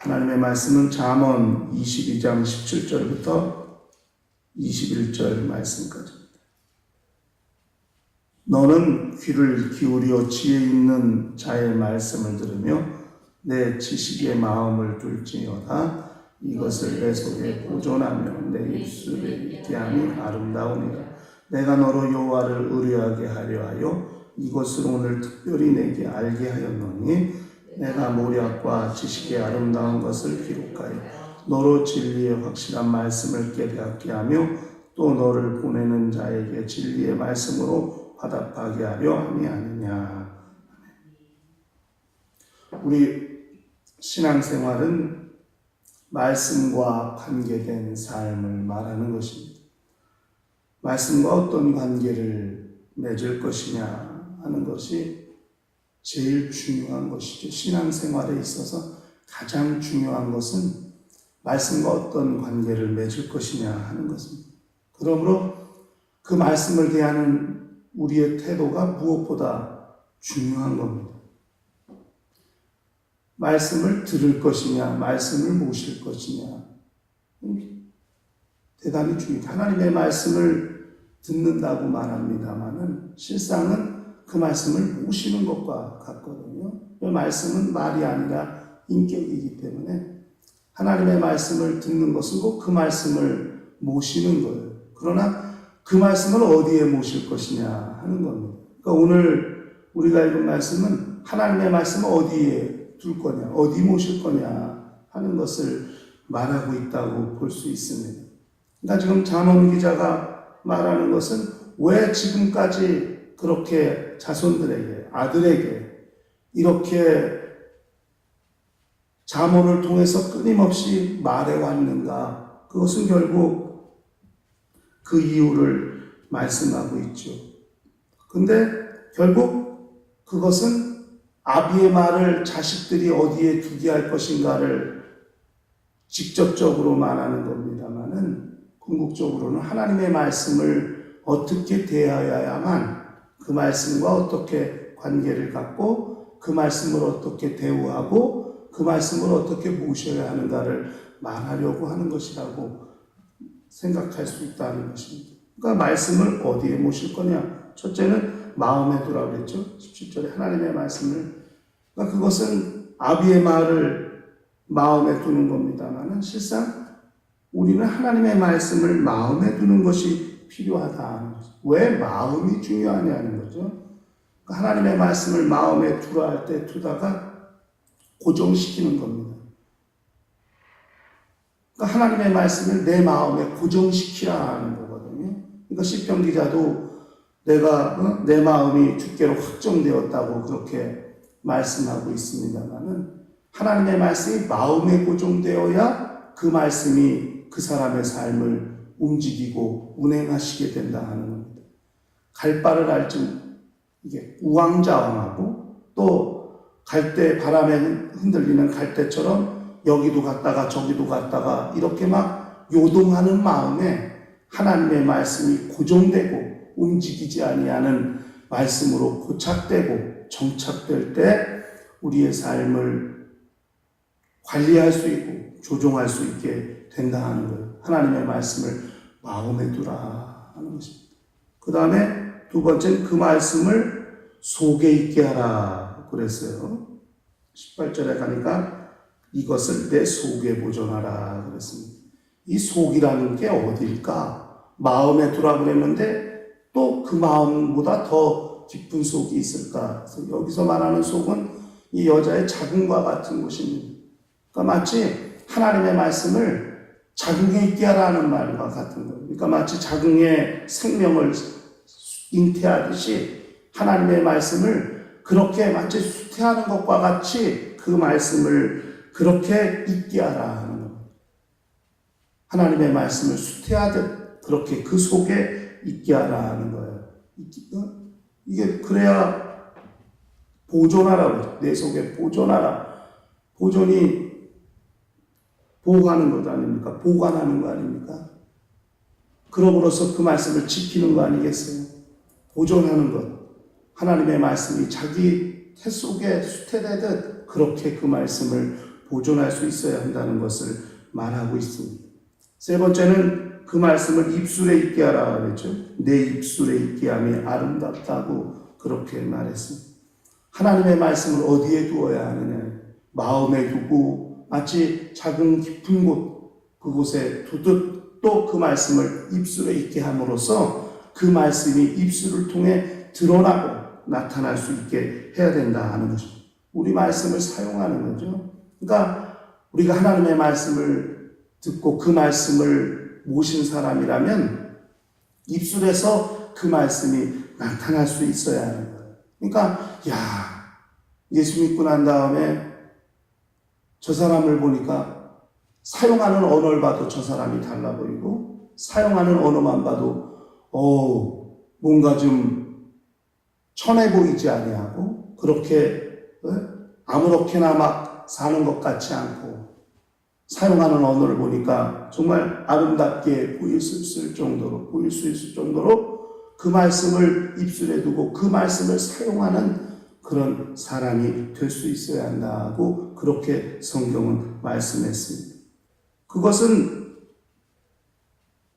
하나님의 말씀은 잠언 22장 17절부터 21절 말씀까지입니다. 너는 귀를 기울여 지혜 있는 자의 말씀을 들으며 내 지식의 마음을 둘지어다. 이것을 내 속에 보존하며 내 입술에 있게 하니 아름다우니라. 내가 너로 여호와를 의뢰하게 하려 하여 이것을 오늘 특별히 내게 알게 하였노니 내가 모략과 지식의 아름다운 것을 기록하여 너로 진리의 확실한 말씀을 깨닫게 하며 또 너를 보내는 자에게 진리의 말씀으로 화답하게 하려 함이 아니냐. 우리 신앙생활은 말씀과 관계된 삶을 말하는 것입니다. 말씀과 어떤 관계를 맺을 것이냐 하는 것이 제일 중요한 것이죠. 신앙생활에 있어서 가장 중요한 것은 말씀과 어떤 관계를 맺을 것이냐 하는 것입니다. 그러므로 그 말씀을 대하는 우리의 태도가 무엇보다 중요한 겁니다. 말씀을 들을 것이냐, 말씀을 모실 것이냐, 대단히 중요합니다. 하나님의 말씀을 듣는다고 말합니다마는 실상은 그 말씀을 모시는 것과 같거든요. 그 말씀은 말이 아니라 인격이기 때문에 하나님의 말씀을 듣는 것은 꼭 그 말씀을 모시는 거예요. 그러나 그 말씀을 어디에 모실 것이냐 하는 겁니다. 그러니까 오늘 우리가 읽은 말씀은 하나님의 말씀을 어디에 둘 거냐, 어디 모실 거냐 하는 것을 말하고 있다고 볼 수 있습니다. 그러니까 지금 잠언 기자가 말하는 것은 왜 지금까지 그렇게 자손들에게, 아들에게 이렇게 잠언을 통해서 끊임없이 말해왔는가? 그것은 결국 그 이유를 말씀하고 있죠. 근데 결국 그것은 아비의 말을 자식들이 어디에 두게 할 것인가를 직접적으로 말하는 겁니다만은 궁극적으로는 하나님의 말씀을 어떻게 대하여야만 그 말씀과 어떻게 관계를 갖고 그 말씀을 어떻게 대우하고 그 말씀을 어떻게 모셔야 하는가를 말하려고 하는 것이라고 생각할 수 있다는 것입니다. 그러니까 말씀을 어디에 모실 거냐? 첫째는 마음에 두라고 그랬죠. 17절에 하나님의 말씀을. 그러니까 그것은 아비의 말을 마음에 두는 겁니다만 실상 우리는 하나님의 말씀을 마음에 두는 것이 필요하다. 왜 마음이 중요하냐는 거죠. 그러니까 하나님의 말씀을 마음에 두라 할 때 두다가 고정시키는 겁니다. 그러니까 하나님의 말씀을 내 마음에 고정시키라 하는 거거든요. 그러니까 시편 기자도 내가 내 마음이 주께로 확정되었다고 그렇게 말씀하고 있습니다만은 하나님의 말씀이 마음에 고정되어야 그 말씀이 그 사람의 삶을 움직이고 운행하시게 된다 하는 겁니다. 갈 바를 알지 이게 우왕좌왕하고 또 갈대 바람에 흔들리는 갈대처럼 여기도 갔다가 저기도 갔다가 이렇게 막 요동하는 마음에 하나님의 말씀이 고정되고 움직이지 아니하는 말씀으로 고착되고 정착될 때 우리의 삶을 관리할 수 있고 조종할 수 있게 된다 하는 거예요. 하나님의 말씀을 마음에 두라 하는 것입니다. 그 다음에 두 번째는 그 말씀을 속에 있게 하라 그랬어요. 18절에 가니까 이것을 내 속에 보존하라 그랬습니다. 이 속이라는 게 어딜까? 마음에 두라 그랬는데 또 그 마음보다 더 깊은 속이 있을까? 그래서 여기서 말하는 속은 이 여자의 자궁과 같은 것입니다. 그러니까 마치 하나님의 말씀을 자궁에 있게 하라는 말과 같은 거예요. 그러니까 마치 자궁의 생명을 잉태하듯이 하나님의 말씀을 그렇게 마치 수태하는 것과 같이 그 말씀을 그렇게 있게 하라 하는 거예요. 하나님의 말씀을 수태하듯 그렇게 그 속에 있게 하라 하는 거예요. 이게 그래야 보존하라고 내 속에 보존하라. 보존이 보호하는 것 아닙니까? 보관하는 거 아닙니까? 그럼으로써 그 말씀을 지키는 거 아니겠어요? 보존하는 것. 하나님의 말씀이 자기 태 속에 수태되듯 그렇게 그 말씀을 보존할 수 있어야 한다는 것을 말하고 있습니다. 세 번째는 그 말씀을 입술에 있게 하라 그랬죠. 내 입술에 있게 함이 아름답다고 그렇게 말했습니다. 하나님의 말씀을 어디에 두어야 하느냐? 마음에 두고 마치 작은 깊은 곳 그곳에 두듯 또 그 말씀을 입술에 있게 함으로써 그 말씀이 입술을 통해 드러나고 나타날 수 있게 해야 된다 하는 것입니다. 우리 말씀을 사용하는 거죠. 그러니까 우리가 하나님의 말씀을 듣고 그 말씀을 모신 사람이라면 입술에서 그 말씀이 나타날 수 있어야 하는 거예요. 그러니까 예수 믿고 난 다음에 저 사람을 보니까 사용하는 언어를 봐도 저 사람이 달라 보이고 사용하는 언어만 봐도 뭔가 좀 천해 보이지 아니하고 그렇게 아무렇게나 막 사는 것 같지 않고 사용하는 언어를 보니까 정말 아름답게 보일 수 있을 정도로 그 말씀을 입술에 두고 그 말씀을 사용하는 그런 사람이 될 수 있어야 한다고 그렇게 성경은 말씀했습니다. 그것은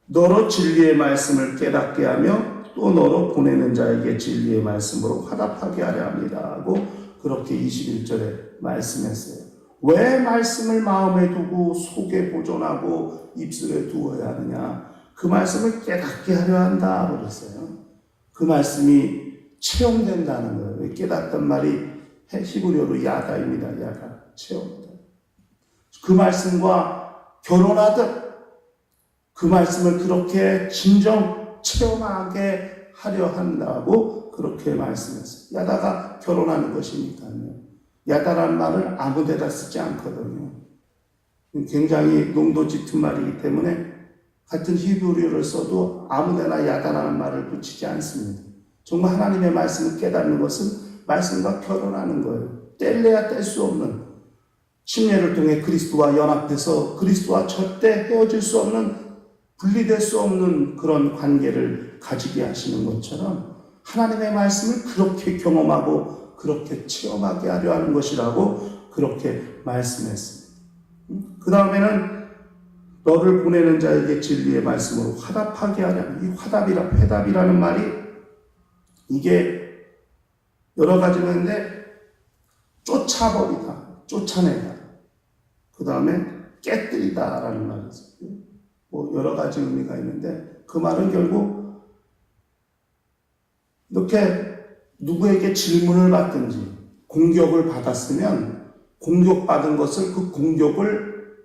너로 진리의 말씀을 깨닫게 하며 또 너로 보내는 자에게 진리의 말씀으로 화답하게 하려 합니다 하고 그렇게 21절에 말씀했어요. 왜 말씀을 마음에 두고 속에 보존하고 입술에 두어야 하느냐? 그 말씀을 깨닫게 하려 한다 그랬어요. 그 말씀이 체험된다는 거예요. 깨닫단 말이 히브리어로 야다입니다. 야다, 체험다. 그 말씀과 결혼하듯 그 말씀을 그렇게 진정 체험하게 하려 한다고 그렇게 말씀했어요. 야다가 결혼하는 것이니까요. 야다라는 말을 아무 데다 쓰지 않거든요. 굉장히 농도 짙은 말이기 때문에 같은 히브리어를 써도 아무 데나 야다라는 말을 붙이지 않습니다. 정말 하나님의 말씀을 깨닫는 것은 말씀과 결혼하는 거예요. 뗄래야 뗄 수 없는 침례를 통해 그리스도와 연합해서 그리스도와 절대 헤어질 수 없는 분리될 수 없는 그런 관계를 가지게 하시는 것처럼 하나님의 말씀을 그렇게 경험하고 그렇게 체험하게 하려 하는 것이라고 그렇게 말씀했습니다. 그 다음에는 너를 보내는 자에게 진리의 말씀으로 화답하게 하려. 이 회답이라는 말이 이게 여러 가지가 있는데 쫓아버리다, 쫓아내다. 그 다음에 깨뜨리다라는 말이 있어요. 여러 가지 의미가 있는데 그 말은 결국 이렇게 누구에게 질문을 받든지 공격을 받았으면 공격받은 것을 그 공격을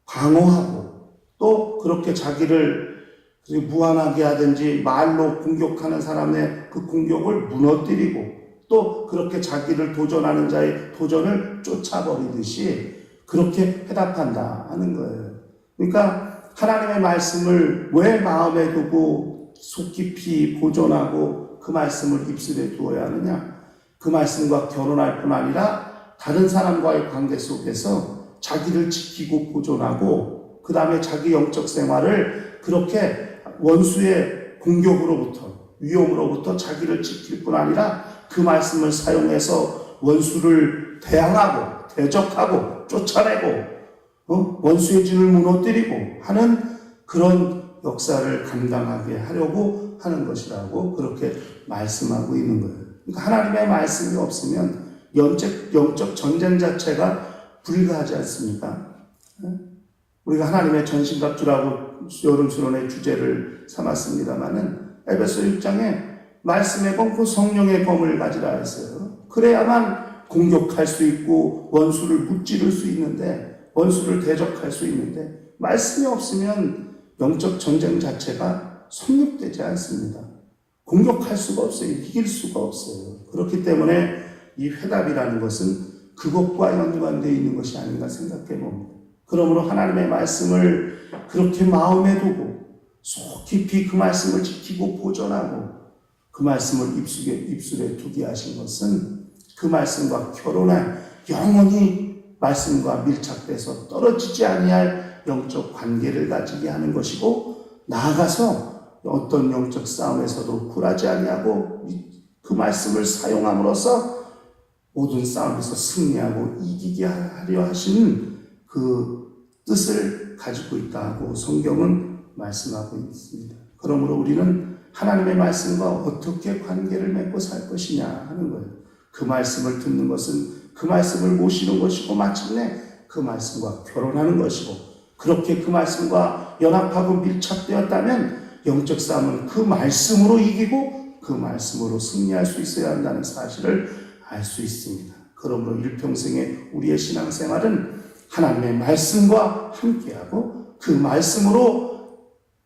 방어하고 또 그렇게 자기를 무한하게 하든지 말로 공격하는 사람의 그 공격을 무너뜨리고 또 그렇게 자기를 도전하는 자의 도전을 쫓아버리듯이 그렇게 회답한다 하는 거예요. 그러니까 하나님의 말씀을 왜 마음에 두고 속 깊이 보존하고 그 말씀을 입술에 두어야 하느냐? 그 말씀과 결혼할 뿐 아니라 다른 사람과의 관계 속에서 자기를 지키고 보존하고 그 다음에 자기 영적 생활을 그렇게 원수의 공격으로부터 위험으로부터 자기를 지킬 뿐 아니라 그 말씀을 사용해서 원수를 대항하고 대적하고 쫓아내고 원수의 진을 무너뜨리고 하는 그런 역사를 감당하게 하려고 하는 것이라고 그렇게 말씀하고 있는 거예요. 그러니까 하나님의 말씀이 없으면 영적 전쟁 자체가 불가하지 않습니까? 우리가 하나님의 전신갑주라고 여름수련의 주제를 삼았습니다마는 에베소 6장에 말씀의 검, 그 성령의 검을 가지라 했어요. 그래야만 공격할 수 있고 원수를 무찌를 수 있는데 원수를 대적할 수 있는데 말씀이 없으면 영적 전쟁 자체가 성립되지 않습니다. 공격할 수가 없어요. 이길 수가 없어요. 그렇기 때문에 이 회답이라는 것은 그것과 연관되어 있는 것이 아닌가 생각해 봅니다. 그러므로 하나님의 말씀을 그렇게 마음에 두고 속 깊이 그 말씀을 지키고 보존하고 그 말씀을 입술에 두게 하신 것은 그 말씀과 결혼할 영원히 말씀과 밀착돼서 떨어지지 아니할 영적 관계를 가지게 하는 것이고 나아가서 어떤 영적 싸움에서도 굴하지 아니하고 그 말씀을 사용함으로써 모든 싸움에서 승리하고 이기게 하려 하시는 그 뜻을 가지고 있다고 성경은 말씀하고 있습니다. 그러므로 우리는 하나님의 말씀과 어떻게 관계를 맺고 살 것이냐 하는 거예요. 그 말씀을 듣는 것은 그 말씀을 모시는 것이고 마침내 그 말씀과 결혼하는 것이고, 그렇게 그 말씀과 연합하고 밀착되었다면 영적 싸움은 그 말씀으로 이기고 그 말씀으로 승리할 수 있어야 한다는 사실을 알 수 있습니다. 그러므로 일평생의 우리의 신앙생활은 하나님의 말씀과 함께하고 그 말씀으로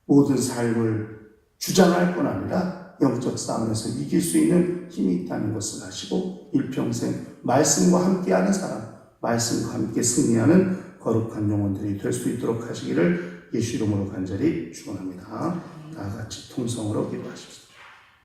모든 삶을 주장할 뿐 아니라 영적 싸움에서 이길 수 있는 힘이 있다는 것을 아시고 일평생 말씀과 함께하는 사람, 말씀과 함께 승리하는 거룩한 영혼들이 될 수 있도록 하시기를 예수 이름으로 간절히 축원합니다. 다 같이 통성으로 기도하십시다.